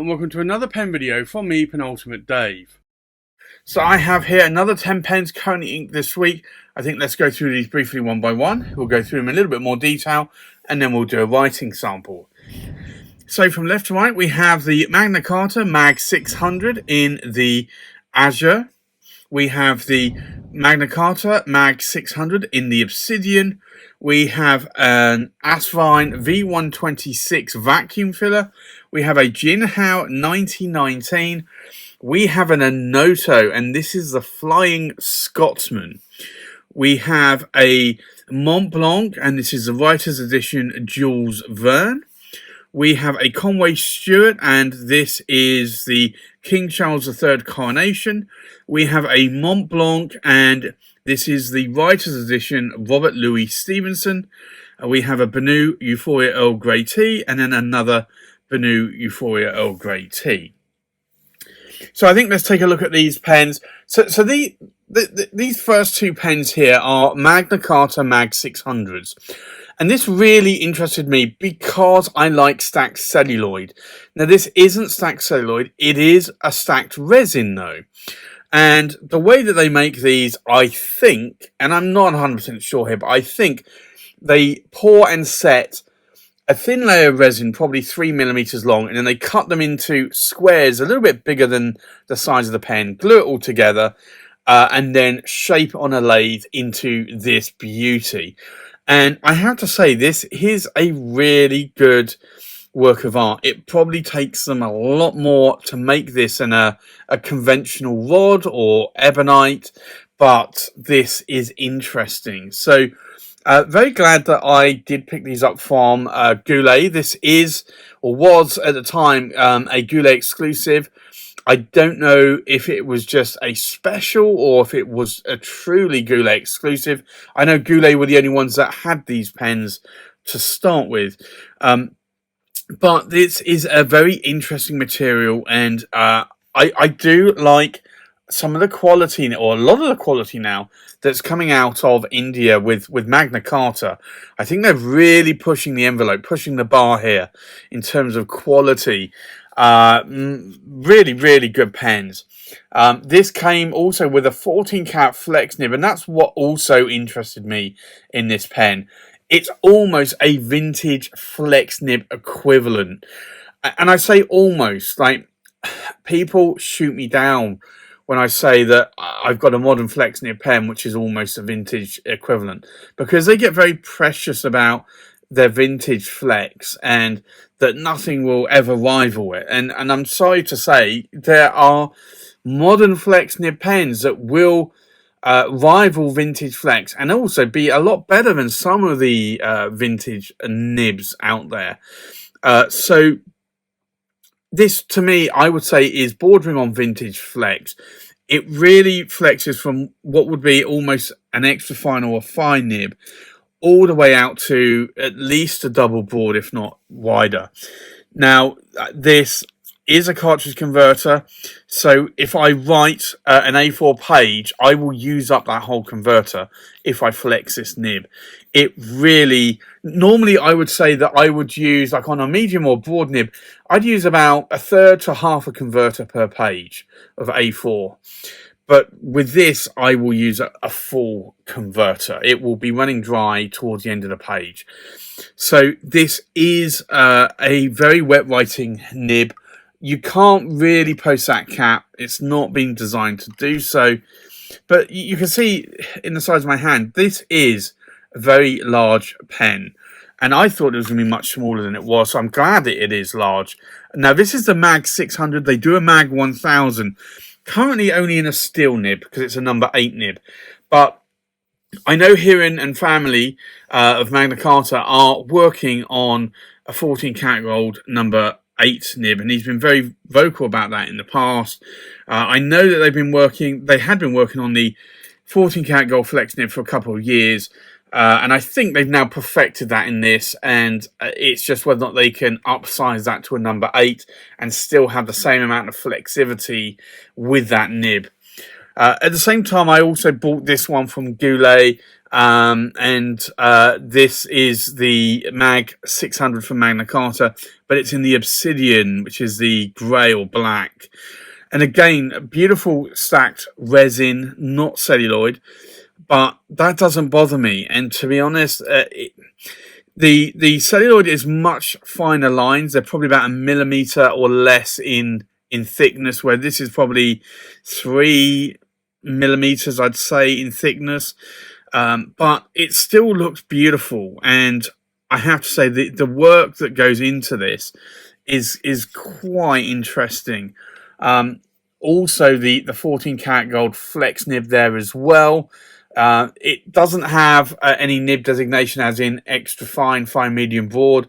and welcome to another pen video from me, Penultimate Dave. So I have here another 10 pens currently inked this week. I think let's go through these briefly one by one. We'll go through them in a little bit more detail and then we'll do a writing sample. So from left to right we have the Magna Carta Mag 600 in the Asure. We have the Magna Carta Mag 600 in the Obsidian. We have an Asvine V126 vacuum filler. We have a Jinhao 1919. We have an Onoto, and this is the Flying Scotsman. We have a Montblanc, and this is the Writer's Edition Jules Verne. We have a Conway Stewart, and this is the King Charles III Coronation. We have a Montblanc, and this is the Writer's Edition Robert Louis Stevenson. We have a Benu Euphoria Earl Grey Tea, and then another Benu Euphoria Earl Grey Tea. So I think let's take a look at these pens. So these first two pens here are Magna Carta Mag 600s. And this really interested me because I like stacked celluloid. Now this isn't stacked celluloid, it is a stacked resin though. And the way that they make these, I think, and I'm not 100% sure here, but I think they pour and set a thin layer of resin, probably 3mm long, and then they cut them into squares a little bit bigger than the size of the pen, glue it all together, and then shape on a lathe into this beauty. And I have to say, this is a really good work of art. It probably takes them a lot more to make this than a conventional rod or ebonite, but this is interesting. So very glad that I did pick these up from Goulet. This is, or was at the time, a Goulet exclusive. I don't know if it was just a special or if it was a truly Goulet exclusive. I know Goulet were the only ones that had these pens to start with. But this is a very interesting material, and I do like some of the quality, or a lot of the quality now, that's coming out of India with Magna Carta. I think they're really pushing the envelope, pushing the bar here in terms of quality. Really, really good pens. This came also with a 14 karat flex nib, and that's what also interested me in this pen. It's almost a vintage flex nib equivalent. And I say almost, like, people shoot me down when I say that I've got a modern flex nib pen, which is almost a vintage equivalent, because they get very precious about their vintage flex and that nothing will ever rival it. And I'm sorry to say, there are modern flex nib pens that will rival vintage flex and also be a lot better than some of the vintage nibs out there. So this, to me, I would say is bordering on vintage flex. It really flexes from what would be almost an extra fine or a fine nib all the way out to at least a double broad, if not wider. Now, this is a cartridge converter, so if I write an A4 page, I will use up that whole converter if I flex this nib. It really, normally I would say that I would use, like on a medium or broad nib, I'd use about a third to half a converter per page of A4. But with this, I will use a full converter. It will be running dry towards the end of the page. So this is a very wet writing nib. You can't really post that cap. It's not been designed to do so. But you can see in the size of my hand, this is a very large pen. And I thought it was going to be much smaller than it was. So I'm glad that it is large. Now, this is the Mag 600. They do a Mag 1000. Currently only in a steel nib because it's a number 8 nib. But I know Heron and family of Magna Carta are working on a 14 karat gold number 8 nib, and he's been very vocal about that in the past. I know that they had been working on the 14 karat gold flex nib for a couple of years, and I think they've now perfected that in this, and it's just whether or not they can upsize that to a number 8 and still have the same amount of flexivity with that nib. At the same time, I also bought this one from Goulet. This is the Mag 600 from Magna Carta, but it's in the Obsidian, which is the grey or black. And again, beautiful stacked resin, not celluloid, but that doesn't bother me. And to be honest, the celluloid is much finer lines. They're probably about 1 millimeter or less in thickness, where this is probably 3 millimeters, I'd say, in thickness. But it still looks beautiful, and I have to say the work that goes into this is quite interesting. Also, the 14 karat gold flex nib there as well. It doesn't have any nib designation, as in extra fine, fine, medium, broad.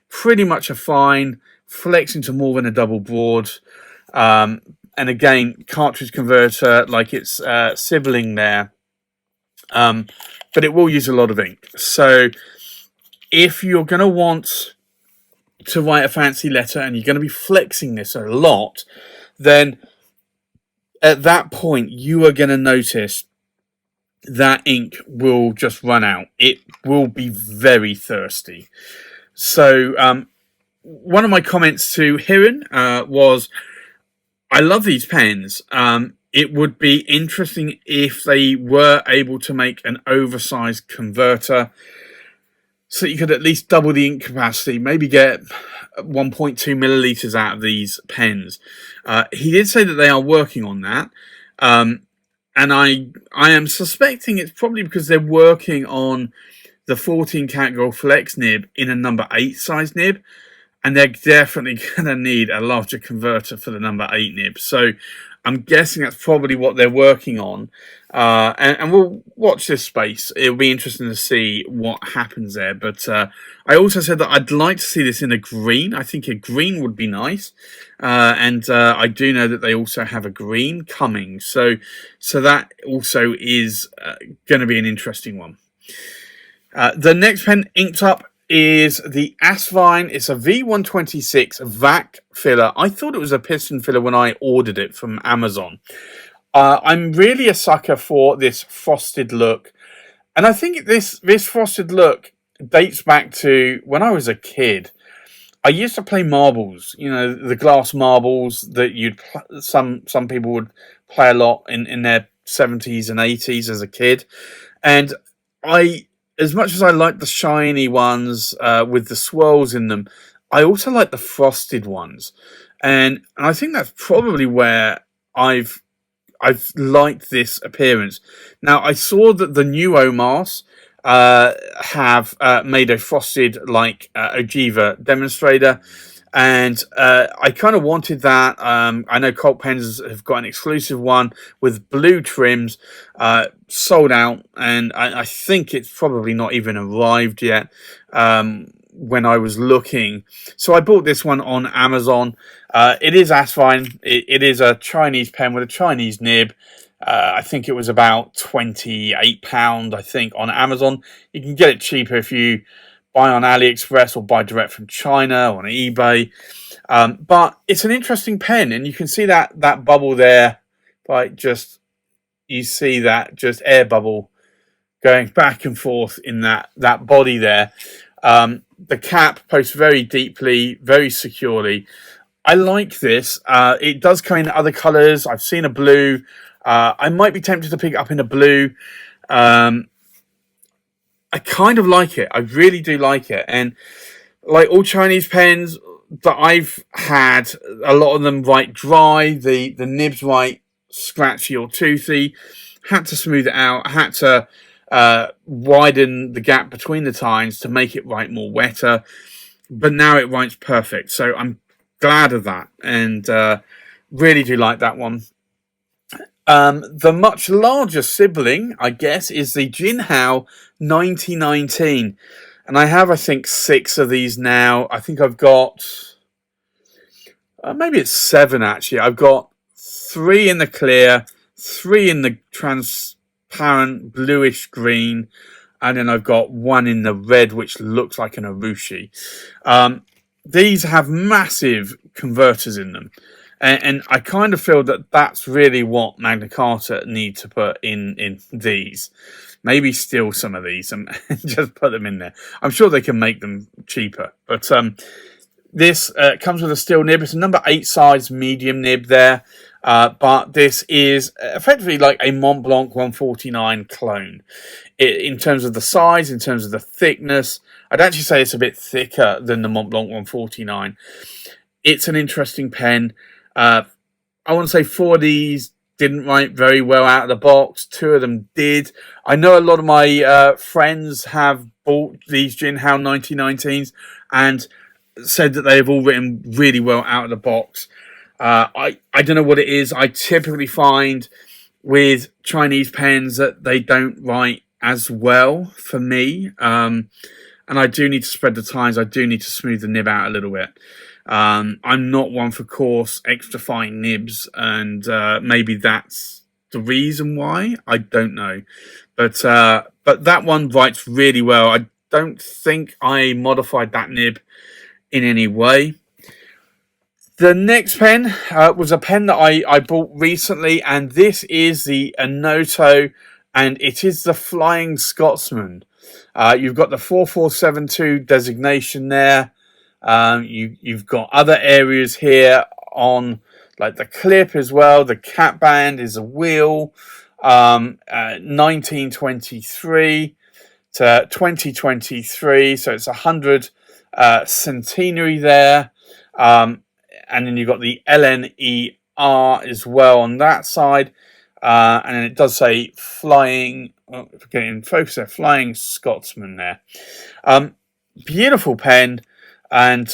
Pretty much a fine, flexing to more than a double broad. And again, cartridge converter, like it's sibling there. But it will use a lot of ink. So if you're going to want to write a fancy letter and you're going to be flexing this a lot, then at that point you are going to notice that ink will just run out. It will be very thirsty. So one of my comments to Hiran was, I love these pens. It would be interesting if they were able to make an oversized converter so you could at least double the ink capacity, maybe get 1.2 milliliters out of these pens. He did say that they are working on that. And I am suspecting it's probably because they're working on the 14 karat gold flex nib in a number 8 size nib. And they're definitely going to need a larger converter for the number 8 nib. So I'm guessing that's probably what they're working on. And we'll watch this space. It'll be interesting to see what happens there. But I also said that I'd like to see this in a green. I think a green would be nice. And I do know that they also have a green coming. So that also is going to be an interesting one. The next pen inked up is the Asvine. It's a V126 vac filler. I thought it was a piston filler when I ordered it from Amazon. I'm really a sucker for this frosted look. And I think this frosted look dates back to when I was a kid. I used to play marbles, you know, the glass marbles that some people would play a lot in their 70s and 80s as a kid. And as much as I like the shiny ones with the swirls in them, I also like the frosted ones. And I think that's probably where I've liked this appearance. Now, I saw that the new Omars have made a frosted like Ogiva demonstrator, and I kind of wanted that. I know Colt Pens have got an exclusive one with blue trims, sold out, and I think it's probably not even arrived yet when I was looking. So I bought this one on Amazon. It is Asvine. It is a Chinese pen with a Chinese nib. I think it was about £28, I think, on Amazon. You can get it cheaper if you buy on AliExpress or buy direct from China or on eBay. But it's an interesting pen, and you can see that bubble there. You see that just air bubble going back and forth in that body there. The cap posts very deeply, very securely. I like this. It does come in other colours. I've seen a blue. I might be tempted to pick it up in a blue. I kind of like it. I really do like it. And like all Chinese pens that I've had, a lot of them write dry. The nibs write scratchy or toothy. Had to smooth it out. Had to widen the gap between the tines to make it write more wetter. But now it writes perfect. So I'm glad of that. And really do like that one. The much larger sibling, I guess, is the Jinhao 9019. And I have, I think, 6 of these now. I think I've got, maybe it's 7 actually. I've got 3 in the clear, 3 in the transparent bluish green, and then I've got 1 in the red, which looks like an urushi. These have massive converters in them. And I kind of feel that that's really what Magna Carta need to put in these. Maybe steal some of these and just put them in there. I'm sure they can make them cheaper. But this comes with a steel nib. It's a number 8 size medium nib there. But this is effectively like a Montblanc 149 clone. In terms of the size, in terms of the thickness, I'd actually say it's a bit thicker than the Montblanc 149. It's an interesting pen. I want to say 4 of these didn't write very well out of the box. 2 of them did. I know a lot of my friends have bought these Jinhao 1919s and said that they have all written really well out of the box. I don't know what it is. I typically find with Chinese pens that they don't write as well for me. And I do need to spread the tines. I do need to smooth the nib out a little bit. I'm not one for coarse, extra fine nibs, and maybe that's the reason why. I don't know, but that one writes really well. I don't think I modified that nib in any way. The next pen was a pen that I bought recently, and this is the Onoto, and it is the Flying Scotsman. You've got the 4472 designation there. You've got other areas here on like the clip as well. The cap band is a wheel. 1923 to 2023, so it's 100 centenary there. And then you've got the LNER as well on that side. And then it does say flying, getting focus there, Flying Scotsman there. Beautiful pen. And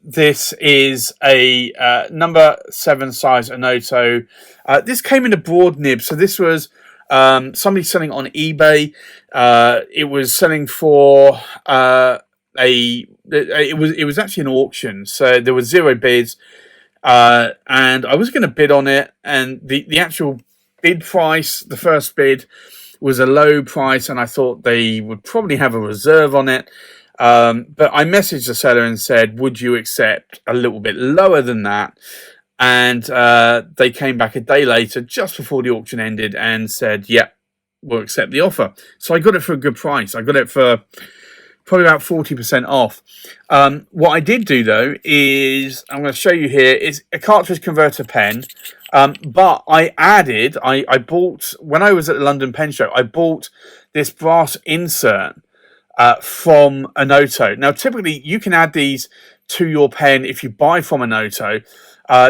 this is a number 7 size Onoto. This came in a broad nib, so this was somebody selling on eBay. It was selling for it was actually an auction, so there was 0 bids, and I was going to bid on it, and the actual bid price, the first bid, was a low price, and I thought they would probably have a reserve on it. But I messaged the seller and said, would you accept a little bit lower than that? And they came back a day later, just before the auction ended, and said, yeah, we'll accept the offer. So I got it for a good price. I got it for probably about 40% off. What I did do, though, is, I'm going to show you here, is a cartridge converter pen. But I bought, when I was at the London Pen Show, I bought this brass insert from Onoto. Now, typically, you can add these to your pen if you buy from Onoto.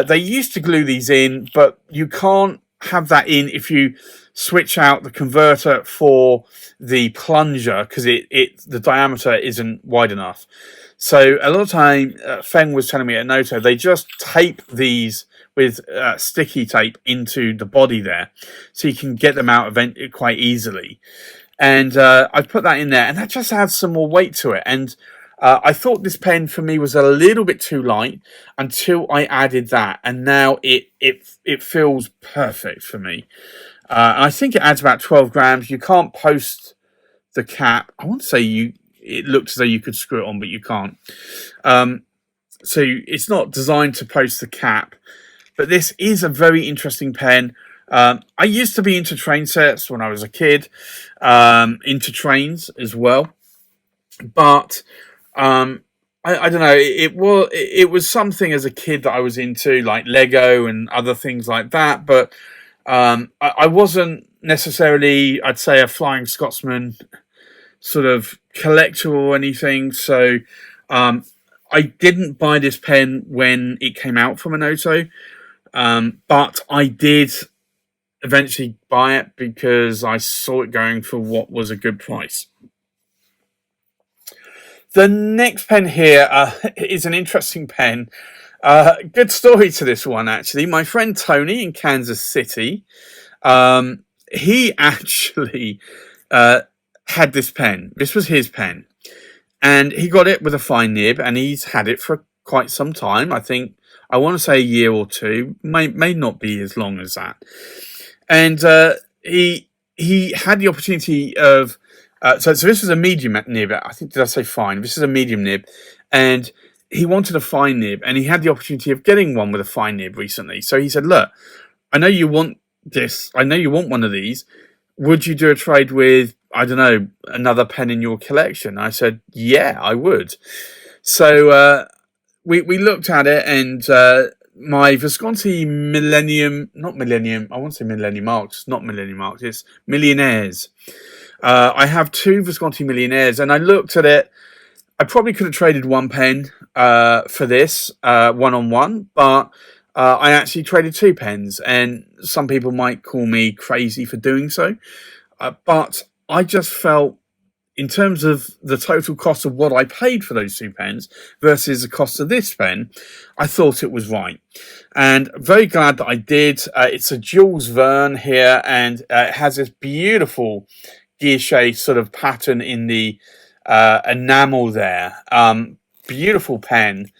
They used to glue these in, but you can't have that in if you switch out the converter for the plunger, because the diameter isn't wide enough. So a lot of time, Feng was telling me at Onoto, they just tape these with sticky tape into the body there, so you can get them out quite easily. And I put that in there, and that just adds some more weight to it. And I thought this pen for me was a little bit too light until I added that, and now it feels perfect for me. And I think it adds about 12 grams. You can't post the cap. I want to say it looks as though you could screw it on, but you can't. So it's not designed to post the cap. But this is a very interesting pen. I used to be into train sets when I was a kid, into trains as well. But I don't know. It was something as a kid that I was into, like Lego and other things like that. But I wasn't necessarily, I'd say, a Flying Scotsman sort of collector or anything. So I didn't buy this pen when it came out from Onoto. But I did eventually buy it because I saw it going for what was a good price. The next pen here is an interesting pen. Good story to this one, actually. My friend Tony in Kansas City, he actually had this pen. This was his pen. And he got it with a fine nib, and he's had it for quite some time. I want to say a year or two, may not be as long as that. And he had the opportunity of, so this was a medium nib. I think, did I say fine? This is a medium nib. And he wanted a fine nib, and he had the opportunity of getting one with a fine nib recently. So he said, look, I know you want this. I know you want one of these. Would you do a trade with, I don't know, another pen in your collection? I said, yeah, I would. So we looked at it, and my Visconti I want to say Millennium Marks, not Millennium Marks, it's Millionaires. I have two Visconti Millionaires, and I looked at it. I probably could have traded one pen for this one-on-one, but I actually traded two pens, and some people might call me crazy for doing so. But I just felt, in terms of the total cost of what I paid for those two pens versus the cost of this pen, I thought it was right. And very glad that I did. It's a Jules Verne here, and it has this beautiful guilloche sort of pattern in the enamel there. Beautiful pen.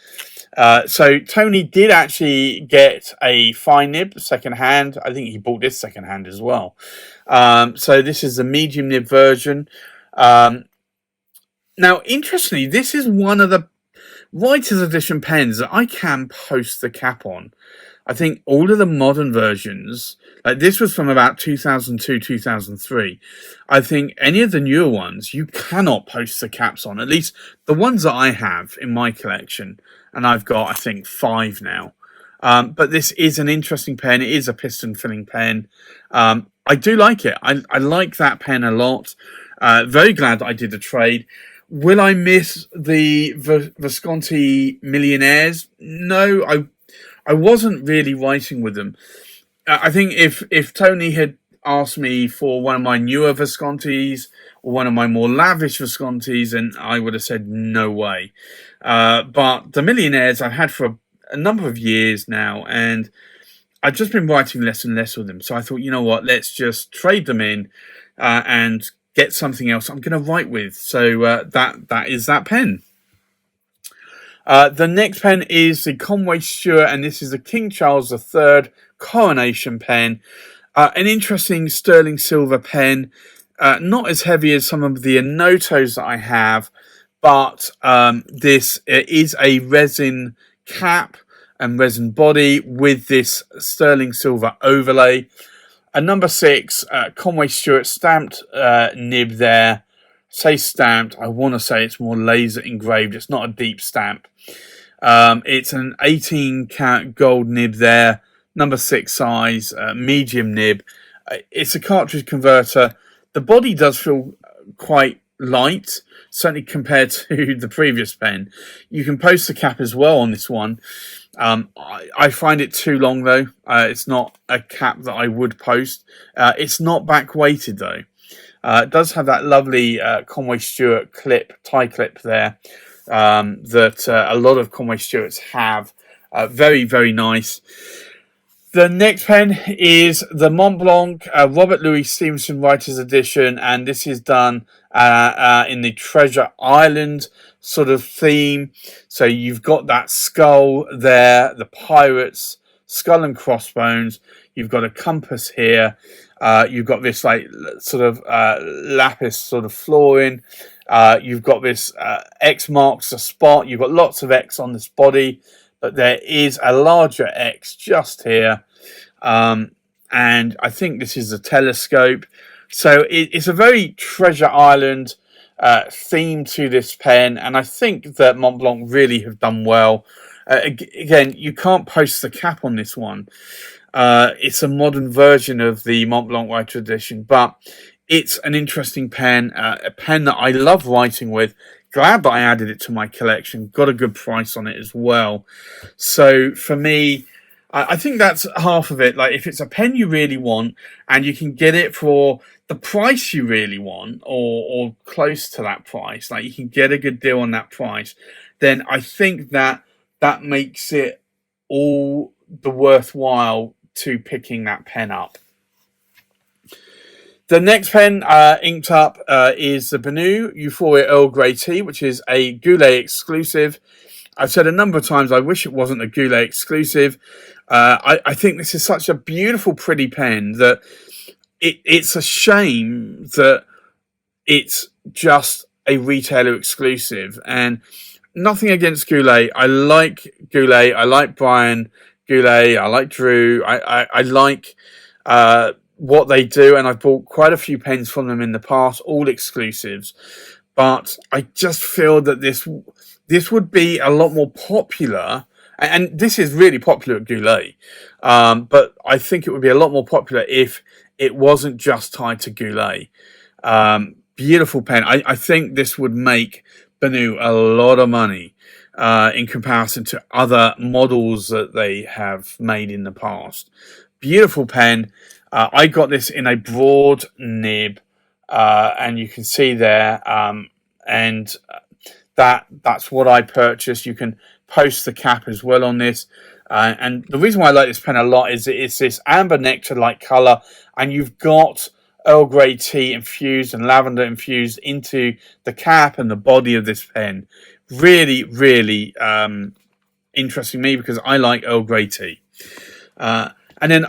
So Tony did actually get a fine nib second hand. I think he bought this second hand as well. So this is the medium nib version. Now, interestingly, this is one of the writer's edition pens that I can post the cap on. I think all of the modern versions, like this was from about 2002, 2003. I think any of the newer ones, you cannot post the caps on, at least the ones that I have in my collection. And I've got, I think, 5 now. But this is an interesting pen. It is a piston filling pen. I do like it. I like that pen a lot. Very glad that I did the trade. Will I miss the Visconti Millionaires? No, I wasn't really writing with them. I think if Tony had asked me for one of my newer Viscontis or one of my more lavish Viscontis, then I would have said no way. But the Millionaires I've had for a number of years now, and I've just been writing less and less with them. So I thought, you know what, let's just trade them in and get something else I'm going to write with. So that is that pen. The next pen is the Conway Stewart, and this is the King Charles III Coronation pen. An interesting sterling silver pen. Not as heavy as some of the Onotos that I have, but this is a resin cap and resin body with this sterling silver overlay. A number 6 Conway Stewart stamped nib there. Say stamped, I want to say it's more laser engraved. It's not a deep stamp. It's an 18 karat gold nib there. Number 6 size, medium nib. It's a cartridge converter. The body does feel quite light, certainly compared to the previous pen. You can post the cap as well on this one. I find it too long though. It's not a cap that I would post. It's not back weighted though. It does have that lovely Conway Stewart tie clip there that a lot of Conway Stewarts have. Very, very nice. The next pen is the Montblanc Robert Louis Stevenson Writer's Edition, and this is done in the Treasure Island sort of theme. So you've got that skull there, the pirates, skull and crossbones. You've got a compass here. You've got this like sort of lapis sort of flooring. You've got this X marks the spot. You've got lots of X on this body, but there is a larger X just here. And I think this is a telescope. So it's a very Treasure Island theme to this pen, and I think that Montblanc really have done well. Again, you can't post the cap on this one. It's a modern version of the Montblanc Writer Edition, but it's an interesting pen, a pen that I love writing with. Glad that I added it to my collection. Got a good price on it as well. So for me, I think that's half of it. Like if it's a pen you really want and you can get it for the price you really want or close to that price, like you can get a good deal on that price, then I think that makes it all the worthwhile to picking that pen up. The next pen inked up is the Benu Euphoria Earl Grey Tea, which is a Goulet exclusive. I've said a number of times I wish it wasn't a Goulet exclusive. I think this is such a beautiful, pretty pen that it's a shame that it's just a retailer exclusive. And nothing against Goulet. I like Goulet. I like Brian Goulet. I like Drew. I like what they do, and I've bought quite a few pens from them in the past, all exclusives. But I just feel that this would be a lot more popular, and this is really popular at Goulet. But I think it would be a lot more popular if it wasn't just tied to Goulet. Beautiful pen. I think this would make Benu a lot of money in comparison to other models that they have made in the past. Beautiful pen. I got this in a broad nib, and you can see there, and that's what I purchased. You can post the cap as well on this. And the reason why I like this pen a lot is it's this amber nectar-like colour, and you've got Earl Grey tea infused and lavender infused into the cap and the body of this pen. Really, really interesting me because I like Earl Grey tea. And then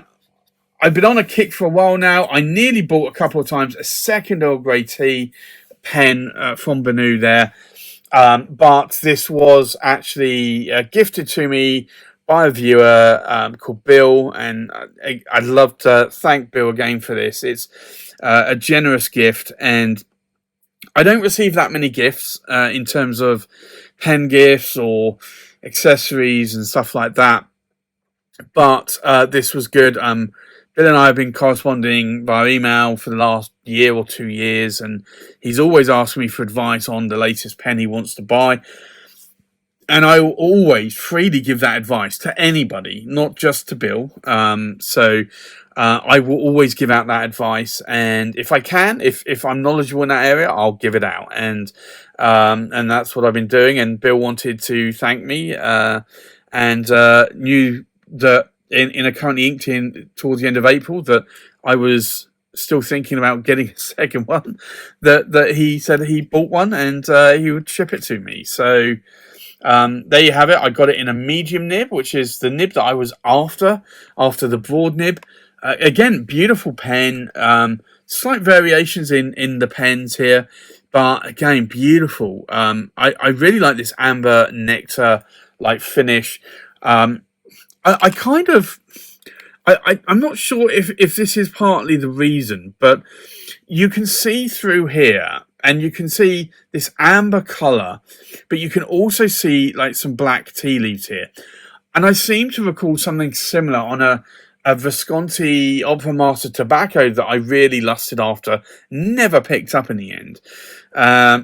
I've been on a kick for a while now. I nearly bought a couple of times a second Earl Grey tea pen from Benu there. But this was actually gifted to me by a viewer called Bill, and I'd love to thank Bill again for this. It's a generous gift, and I don't receive that many gifts in terms of pen gifts or accessories and stuff like that. But this was good. Bill and I have been corresponding via email for the last year or 2 years, and he's always asking me for advice on the latest pen he wants to buy. And I will always freely give that advice to anybody, not just to Bill. So I will always give out that advice, and if I can, if I'm knowledgeable in that area, I'll give it out. And that's what I've been doing. And Bill wanted to thank me, and knew that in a currently inked in towards the end of April that I was still thinking about getting a second one. That he said he bought one and he would ship it to me. So. There you have it. I got it in a medium nib, which is the nib that I was after the broad nib. Again, beautiful pen. Slight variations in the pens here, but again, beautiful. I really like this amber nectar like finish. I'm not sure if this is partly the reason, but you can see through here. And you can see this amber colour, but you can also see like some black tea leaves here. And I seem to recall something similar on a Visconti Opera Master tobacco that I really lusted after, never picked up in the end.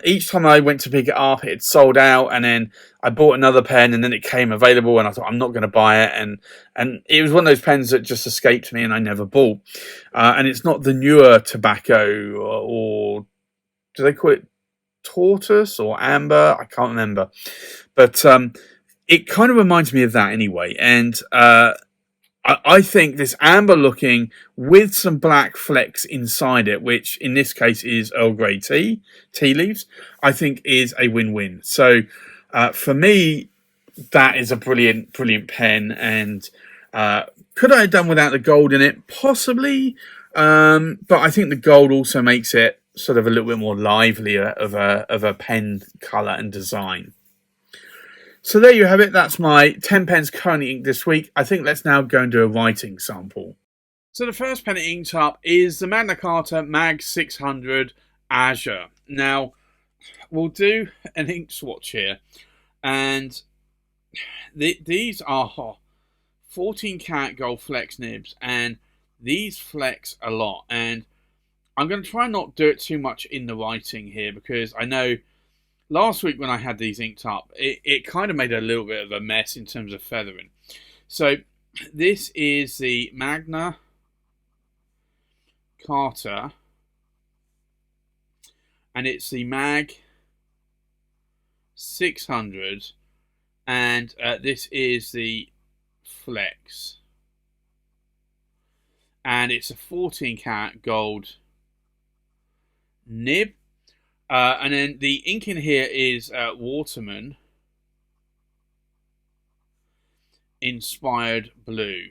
Each time I went to pick it up, it sold out, and then I bought another pen, and then it came available, and I thought, I'm not going to buy it. And it was one of those pens that just escaped me, and I never bought. And it's not the newer tobacco or do they call it tortoise or amber? I can't remember. But it kind of reminds me of that anyway. And I think this amber looking with some black flecks inside it, which in this case is Earl Grey tea leaves, I think is a win-win. So for me, that is a brilliant, brilliant pen. And could I have done without the gold in it? Possibly. But I think the gold also makes it sort of a little bit more livelier of a pen colour and design. So there you have it. That's my 10 pens currently inked this week. I think let's now go and do a writing sample. So the first pen inked up is the Magna Carta Mag 600 Azure. Now, we'll do an ink swatch here. And these are 14 karat gold flex nibs. And these flex a lot. And I'm going to try and not do it too much in the writing here, because I know last week when I had these inked up, it kind of made a little bit of a mess in terms of feathering. So this is the Magna Carta, and it's the Mag 600, and this is the Flex, and it's a 14 karat gold nib, and then the ink in here is Waterman inspired blue.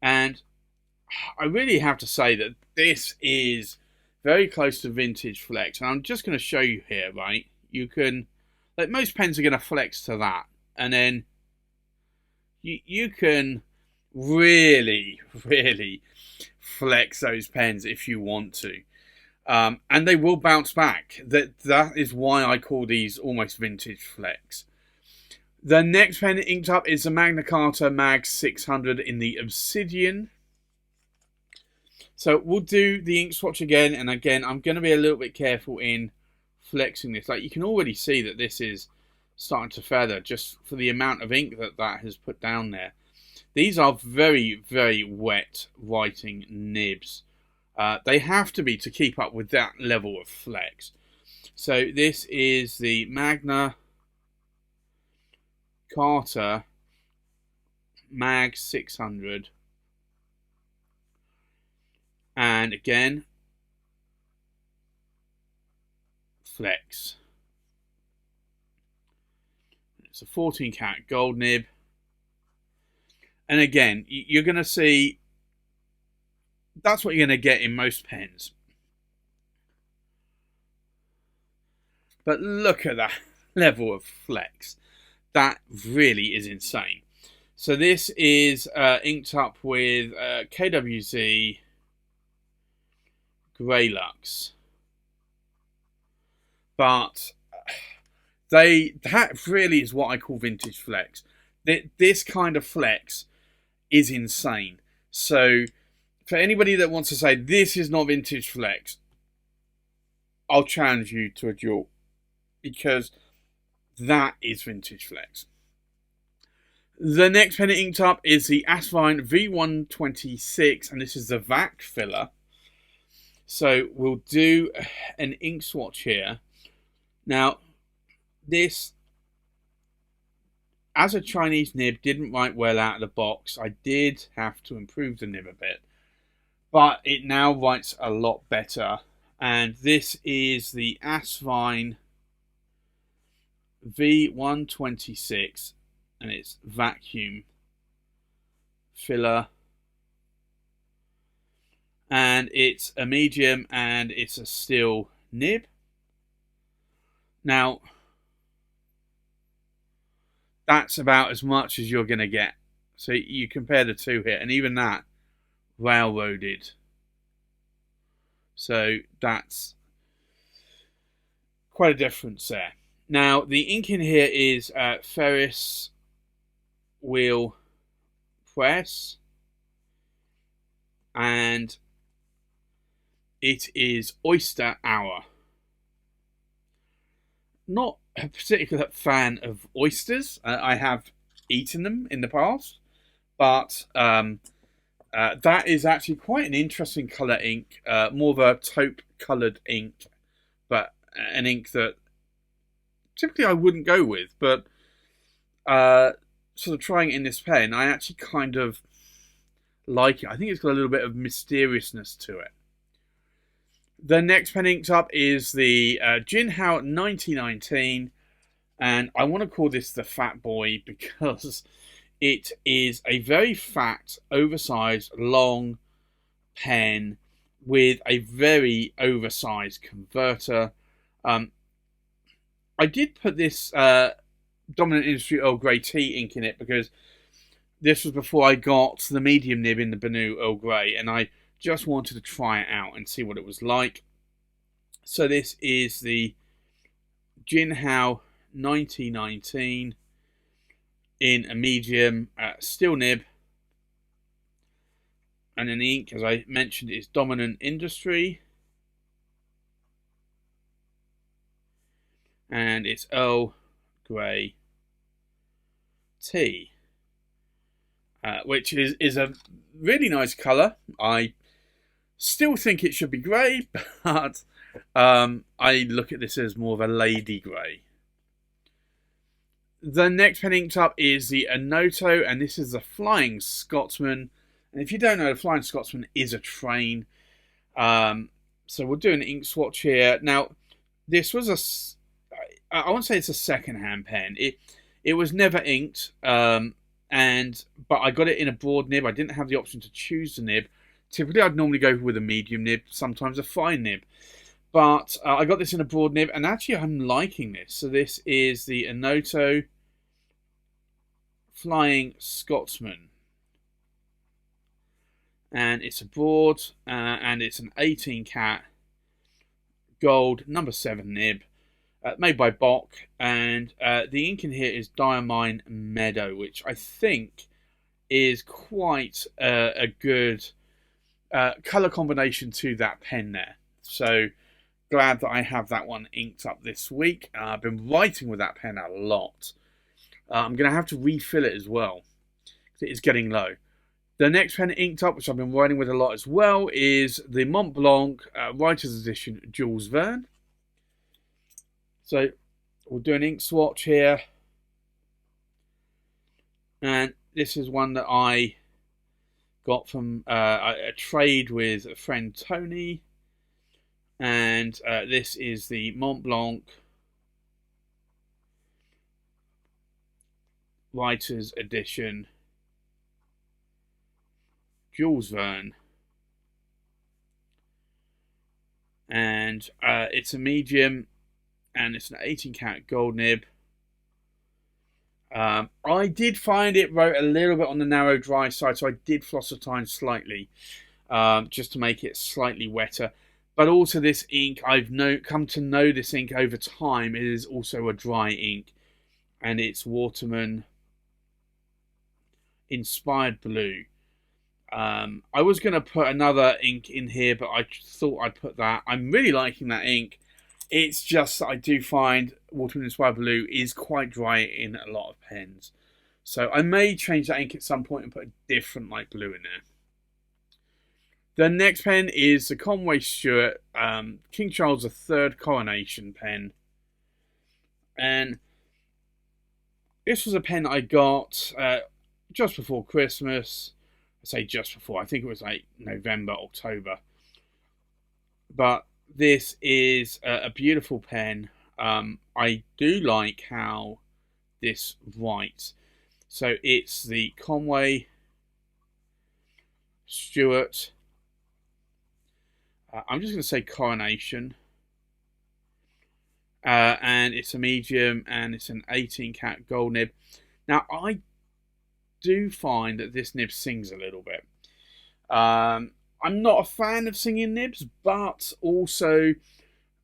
And I really have to say that this is very close to vintage flex, and I'm just going to show you here, right? You can like most pens are going to flex to that, and then you can really flex those pens if you want to, and they will bounce back. That is why I call these almost vintage flex. The next pen inked up is the Magna Carta Mag 600 in the Obsidian. So we'll do the ink swatch again, and again I'm going to be a little bit careful in flexing this. Like, you can already see that this is starting to feather just for the amount of ink that has put down there. These are very wet writing nibs. They have to be to keep up with that level of flex. So this is the Magna Carta Mag 600, and again flex. It's a 14 karat gold nib, and again you're going to see that's what you're going to get in most pens. But look at that level of flex. That really is insane. So this is inked up with KWZ Grey Lux. But that really is what I call vintage flex. This kind of flex is insane. So for anybody that wants to say this is not vintage flex, I'll challenge you to a duel, because that is vintage flex. The next pen inked up is the Asvine V126, and this is the vac filler. So we'll do an ink swatch here. Now, this, as a Chinese nib, didn't write well out of the box. I did have to improve the nib a bit, but it now writes a lot better. And this is the Asvine V126, and it's vacuum filler, and it's a medium, and it's a steel nib. Now that's about as much as you're going to get. So you compare the two here, and even that railroaded. So that's quite a difference there. Now, the ink in here is Ferris Wheel Press, and it is Oyster Hour. Not a particular fan of oysters. I have eaten them in the past, but that is actually quite an interesting colour ink, more of a taupe coloured ink, but an ink that typically I wouldn't go with, but sort of trying it in this pen, I actually kind of like it. I think it's got a little bit of mysteriousness to it. The next pen inked up is the Jinhao 1919, and I want to call this the Fat Boy because it is a very fat, oversized, long pen with a very oversized converter. I did put this Dominant Industry Earl Grey tea ink in it because this was before I got the medium nib in the Benu Earl Grey, and I just wanted to try it out and see what it was like. So this is the Jinhao 1919 in a medium steel nib, and then the ink, as I mentioned, is Dominant Industry, and it's Earl Grey tea, which is a really nice colour. I still think it should be grey, but I look at this as more of a lady grey. The next pen inked up is the Onoto, and this is the Flying Scotsman. And if you don't know, the Flying Scotsman is a train. So we'll do an ink swatch here. Now, this was I won't say it's a second-hand pen. It was never inked, but I got it in a broad nib. I didn't have the option to choose the nib. Typically, I'd normally go with a medium nib, sometimes a fine nib. But I got this in a broad nib, and actually I'm liking this. So this is the Onoto Flying Scotsman. And it's a broad, and it's an 18 cat gold number 7 nib, made by Bock, and the ink in here is Diamine Meadow, which I think is quite a good colour combination to that pen there. So glad that I have that one inked up this week. I've been writing with that pen a lot. I'm going to have to refill it as well, because it is getting low. The next pen inked up, which I've been writing with a lot as well, is the Montblanc Writer's Edition Jules Verne. So we'll do an ink swatch here. And this is one that I got from a trade with a friend Tony. And this is the Montblanc Writer's Edition Jules Verne, and it's a medium, and it's an 18 karat gold nib. I did find it wrote a little bit on the narrow dry side, so I did floss the time slightly, just to make it slightly wetter. But also this ink, I've come to know this ink over time. It is also a dry ink, and it's Waterman Inspired Blue. I was going to put another ink in here, but I thought I'd put that. I'm really liking that ink. It's just that I do find Waterman Inspired Blue is quite dry in a lot of pens. So I may change that ink at some point and put a different light blue in there. The next pen is the Conway Stewart King Charles III Coronation pen. And this was a pen I got just before Christmas. I say just before, I think it was like November, October. But this is a beautiful pen. I do like how this writes. So it's the Conway Stewart. I'm just going to say Coronation. And it's a medium, and it's an 18 karat gold nib. Now, I do find that this nib sings a little bit. I'm not a fan of singing nibs, but also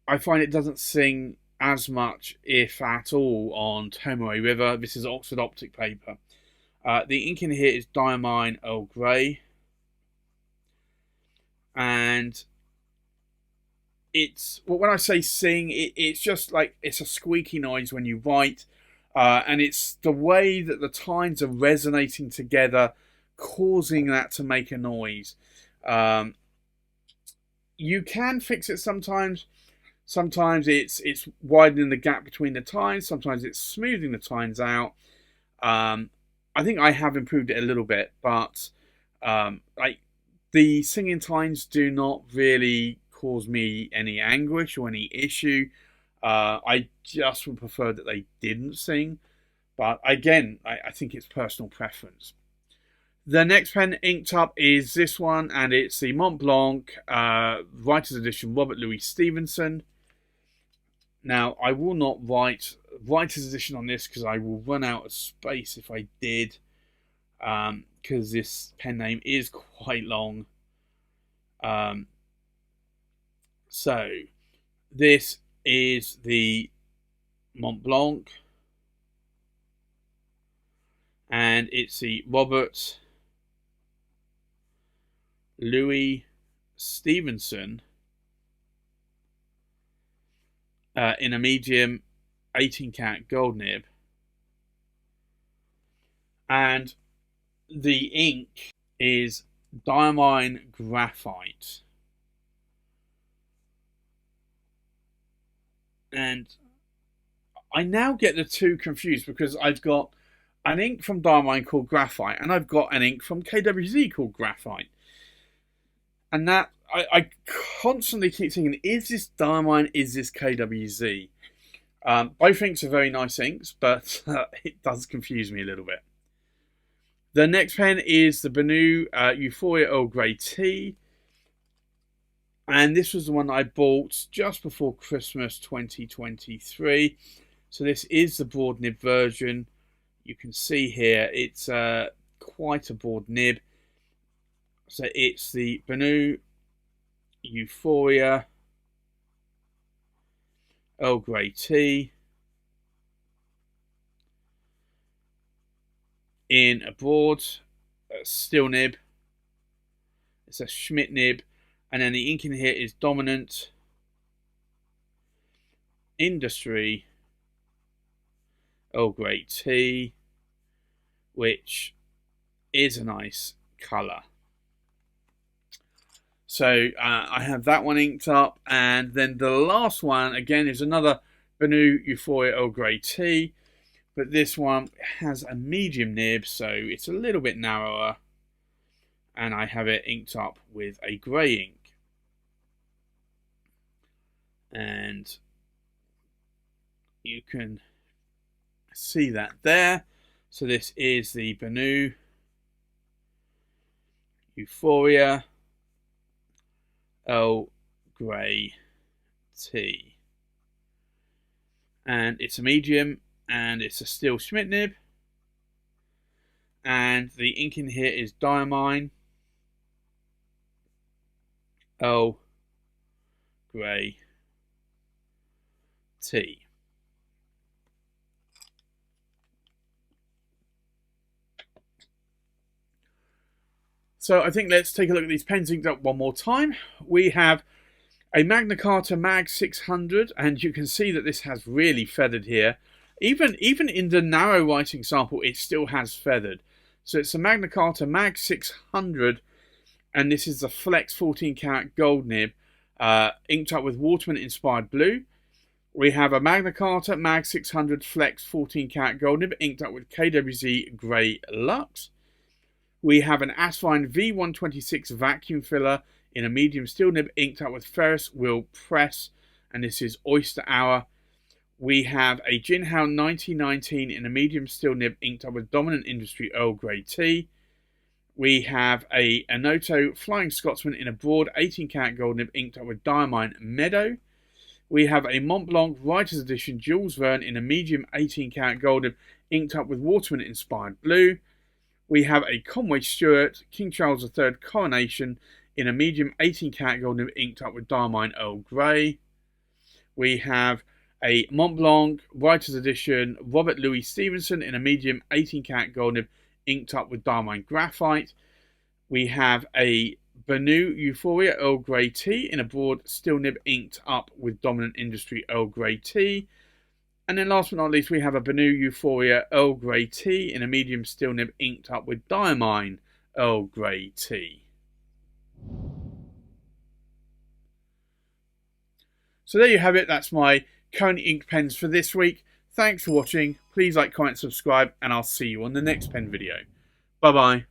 I find it doesn't sing as much, if at all, on Tomoe River. This is Oxford Optic paper. The ink in here is Diamine Earl Grey. And it's, well, when I say sing, it's just like, it's a squeaky noise when you write. And it's the way that the tines are resonating together, causing that to make a noise. You can fix it sometimes. Sometimes it's widening the gap between the tines. Sometimes it's smoothing the tines out. I think I have improved it a little bit, but like the singing tines do not really cause me any anguish or any issue. I just would prefer that they didn't sing. But again, I think it's personal preference. The next pen inked up is this one, and it's the Montblanc Writer's Edition Robert Louis Stevenson. Now, I will not write Writer's Edition on this because I will run out of space if I did. Because this pen name is quite long. So, this is the Montblanc, and it's the Robert Louis Stevenson in a medium 18 karat gold nib, and the ink is Diamine Graphite. And I now get the two confused because I've got an ink from Diamine called Graphite, and I've got an ink from KWZ called Graphite. And that, I constantly keep thinking, is this Diamine, is this KWZ? Both inks are very nice inks, but it does confuse me a little bit. The next pen is the Benu Euphoria Earl Grey Tea. And this was the one that I bought just before Christmas 2023. So this is the broad nib version. You can see here it's quite a broad nib. So it's the Benu, Euphoria, Earl Grey tea in a broad steel nib. It's a Schmidt nib, and then the ink in here is Dominant, Industry, Earl Grey tea, which is a nice colour. So I have that one inked up, and then the last one again is another Benu Euphoria Earl Grey tea, but this one has a medium nib, so it's a little bit narrower, and I have it inked up with a grey ink. And you can see that there. So this is the Benu Euphoria Earl Grey tea, and it's a medium, and it's a steel Schmidt nib, and the ink in here is Diamine Earl Grey tea. So I think let's take a look at these pens inked up one more time. We have a Magna Carta Mag 600, and you can see that this has really feathered here. Even in the narrow writing sample, it still has feathered. So it's a Magna Carta Mag 600, and this is the Flex 14 karat gold nib, inked up with Waterman inspired blue. We have a Magna Carta Mag 600 Flex 14 karat gold nib, inked up with KWZ Grey Lux. We have an Asvine V126 vacuum filler in a medium steel nib, inked up with Ferris wheel press, and this is Oyster Hour. We have a Jinhao 1919 in a medium steel nib, inked up with Dominant Industry Earl Grey tea. We have a Onoto Flying Scotsman in a broad 18 karat gold nib, inked up with Diamine Meadow. We have a Montblanc Writer's Edition Jules Verne in a medium 18 karat gold nib, inked up with Waterman inspired blue. We have a Conway Stewart King Charles III Coronation in a medium 18 karat gold nib, inked up with Diamine Earl Grey. We have a Montblanc Writer's Edition Robert Louis Stevenson in a medium 18 karat gold nib, inked up with Diamine Graphite. We have a Benu Euphoria Earl Grey tea in a broad steel nib, inked up with Dominant Industry Earl Grey tea. And then last but not least, we have a Benu Euphoria Earl Grey tea in a medium steel nib, inked up with Diamine Earl Grey tea. So there you have it. That's my current ink pens for this week. Thanks for watching. Please like, comment, subscribe, and I'll see you on the next pen video. Bye-bye.